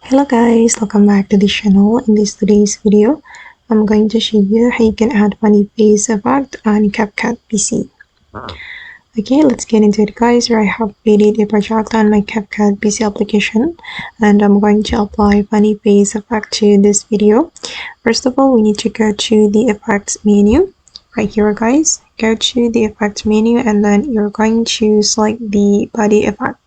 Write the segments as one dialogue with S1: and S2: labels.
S1: Hello guys, welcome back to the channel. In today's video, I'm going to show you how you can add funny face effect on CapCut PC. Okay, let's get into it guys. Here I have created a project on my CapCut PC application and I'm going to apply funny face effect to this video. First of all, we need to go to the effects menu right here guys. Go to the effects menu and then you're going to select the body effect.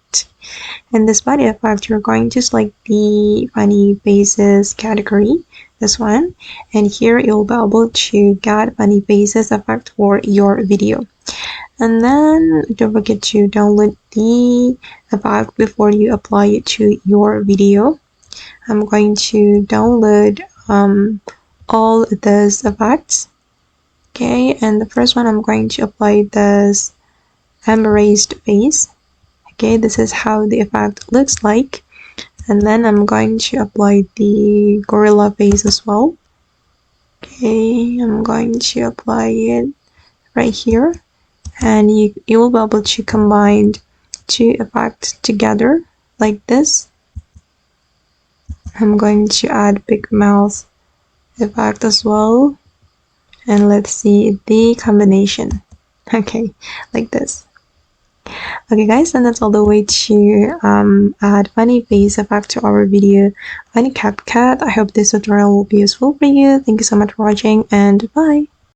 S1: In this body effect, you're going to select the funny faces category, this one, and here you'll be able to get funny faces effect for your video. And then don't forget to download the effect before you apply it to your video. I'm going to download all these effects. Okay, and the first one I'm going to apply this embraced face. Okay, this is how the effect looks like, and then I'm going to apply the gorilla face as well. Okay, I'm going to apply it right here, and you will be able to combine two effects together like this. I'm going to add big mouth effect as well, and let's see the combination. Okay, like this. Okay guys, and that's all the way to add funny face effect to our video on CapCut. I hope this tutorial will be useful for you. Thank you so much for watching and bye.